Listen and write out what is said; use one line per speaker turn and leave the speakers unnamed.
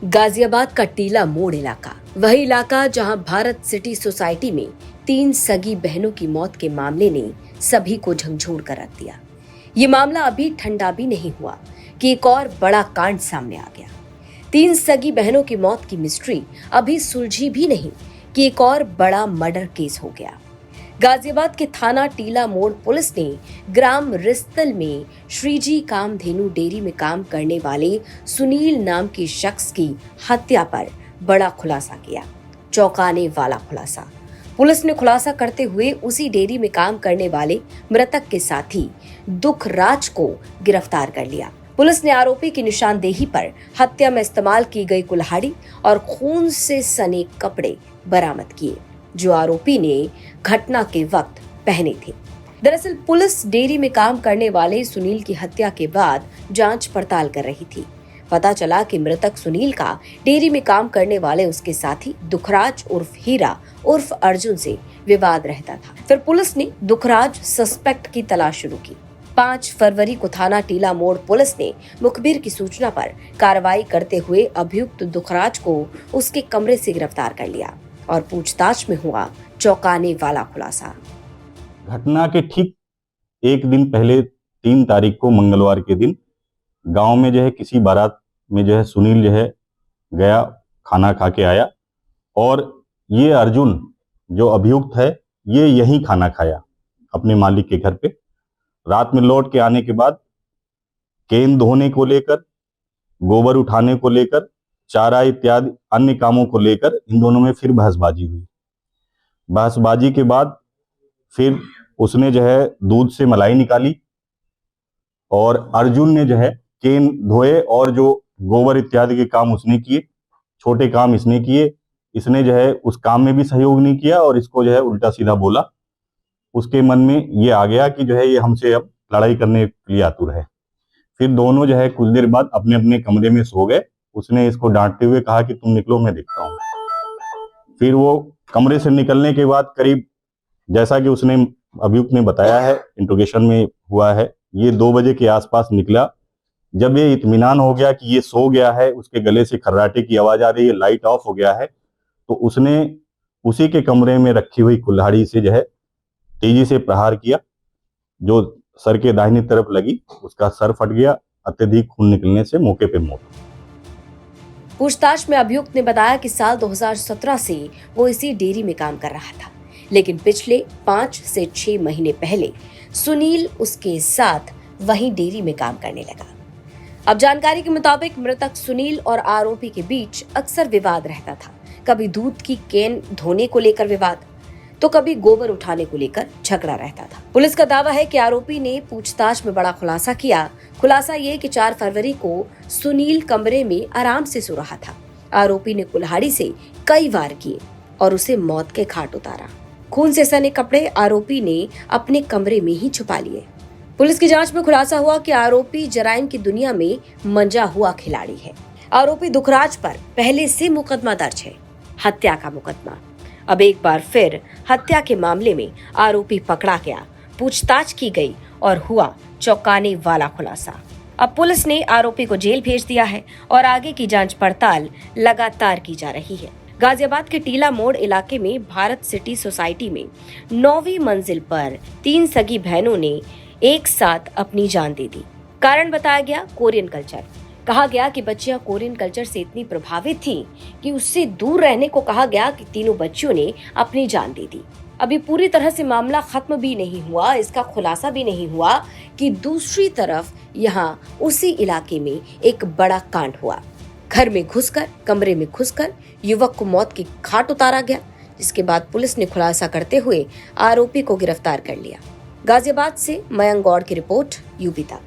गाजियाबाद का टीला मोड़ इलाका, वही इलाका जहां भारत सिटी सोसाइटी में 3 सगी बहनों की मौत के मामले ने सभी को झंझोर कर रख दिया। ये मामला अभी ठंडा भी नहीं हुआ कि एक और बड़ा कांड सामने आ गया। 3 सगी बहनों की मौत की मिस्ट्री अभी सुलझी भी नहीं कि एक और बड़ा मर्डर केस हो गया। गाजियाबाद के थाना टीला मोड़ पुलिस ने ग्राम रिस्तल में श्रीजी कामधेनु डेयरी में काम करने वाले सुनील नाम के शख्स की हत्या पर बड़ा खुलासा किया। चौंकाने वाला खुलासा। पुलिस ने खुलासा करते हुए उसी डेयरी में काम करने वाले मृतक के साथी दुखराज को गिरफ्तार कर लिया। पुलिस ने आरोपी की निशानदेही पर हत्या में इस्तेमाल की गई कुल्हाड़ी और खून से सने कपड़े बरामद किए, जो आरोपी ने घटना के वक्त पहने थे। दरअसल पुलिस डेयरी में काम करने वाले सुनील की हत्या के बाद जांच पड़ताल कर रही थी। पता चला कि मृतक सुनील का डेयरी में काम करने वाले उसके साथी दुखराज उर्फ हीरा उर्फ अर्जुन से विवाद रहता था। फिर पुलिस ने दुखराज सस्पेक्ट की तलाश शुरू की। 5 फरवरी को थाना टीला मोड़ पुलिस ने मुखबिर की सूचना पर कार्रवाई करते हुए अभियुक्त दुखराज को उसके कमरे से गिरफ्तार कर लिया और पूछताछ में हुआ चौंकाने वाला खुलासा।
घटना के ठीक एक दिन पहले 3 तारीख को मंगलवार के दिन गांव में किसी बारात में सुनील गया, खाना खा के आया और ये अर्जुन जो अभियुक्त है ये यहीं खाना खाया अपने मालिक के घर पे। रात में लौट के आने के बाद केन धोने को लेकर, गोबर उठाने को लेकर, चारा इत्यादि अन्य कामों को लेकर इन दोनों में फिर बहसबाजी हुई। बहसबाजी के बाद फिर उसने दूध से मलाई निकाली और अर्जुन ने केन धोए और जो गोबर इत्यादि के काम उसने किए, छोटे काम इसने किए। इसने उस काम में भी सहयोग नहीं किया और इसको उल्टा सीधा बोला। उसके मन में ये आ गया कि ये हमसे अब लड़ाई करने के लिए आतुर है। फिर दोनों कुछ देर बाद अपने अपने कमरे में सो गए। उसने इसको डांटते हुए कहा कि तुम निकलो, मैं देखता हूँ। फिर वो कमरे से निकलने के बाद करीब, जैसा कि उसने अभियुक्त ने बताया है, इंट्रोगेशन में हुआ है, ये 2 बजे के आसपास निकला। जब ये इत्मीनान हो गया कि ये सो गया है, उसके गले से खर्राटे की आवाज आ रही है, लाइट ऑफ हो गया है, तो उसने उसी के कमरे में रखी हुई कुल्हाड़ी से तेजी से प्रहार किया। जो सर के दाहिनी तरफ लगी, उसका सर फट गया। अत्यधिक खून निकलने से मौके पे मौत।
पूछताछ में अभियुक्त ने बताया कि साल 2017 से वो इसी डेयरी में काम कर रहा था, लेकिन पिछले 5 से 6 महीने पहले सुनील उसके साथ वहीं डेयरी में काम करने लगा। अब जानकारी के मुताबिक मृतक सुनील और आरोपी के बीच अक्सर विवाद रहता था। कभी दूध की केन धोने को लेकर विवाद, तो कभी गोबर उठाने को लेकर झगड़ा रहता था। पुलिस का दावा है कि आरोपी ने पूछताछ में बड़ा खुलासा किया। खुलासा ये कि 4 फरवरी को सुनील कमरे में आराम से सो रहा था। आरोपी ने कुल्हाड़ी से कई वार किए और उसे मौत के घाट उतारा। खून से सने कपड़े आरोपी ने अपने कमरे में ही छुपा लिए। पुलिस की जांच में खुलासा हुआ कि आरोपी जराइम की दुनिया में मंजा हुआ खिलाड़ी है। आरोपी दुखराज पर पहले से मुकदमा दर्ज है, हत्या का मुकदमा। अब एक बार फिर हत्या के मामले में आरोपी पकड़ा गया, पूछताछ की गई और हुआ चौंकाने वाला खुलासा। अब पुलिस ने आरोपी को जेल भेज दिया है और आगे की जांच पड़ताल लगातार की जा रही है। गाजियाबाद के टीला मोड़ इलाके में भारत सिटी सोसाइटी में 9वीं मंजिल पर 3 सगी बहनों ने एक साथ अपनी जान दे दी। कारण बताया गया कोरियन कल्चर। कहा गया कि बच्चियां कोरियन कल्चर से इतनी प्रभावित थीं कि उससे दूर रहने को कहा गया कि तीनों बच्चियों ने अपनी जान दे दी। अभी पूरी तरह से मामला खत्म भी नहीं हुआ, इसका खुलासा भी नहीं हुआ कि दूसरी तरफ यहाँ उसी इलाके में एक बड़ा कांड हुआ। घर में घुसकर, कमरे में घुसकर युवक को मौत की घाट उतारा गया, जिसके बाद पुलिस ने खुलासा करते हुए आरोपी को गिरफ्तार कर लिया। गाजियाबाद से मयंक गौड़ की रिपोर्ट, यूपी तक।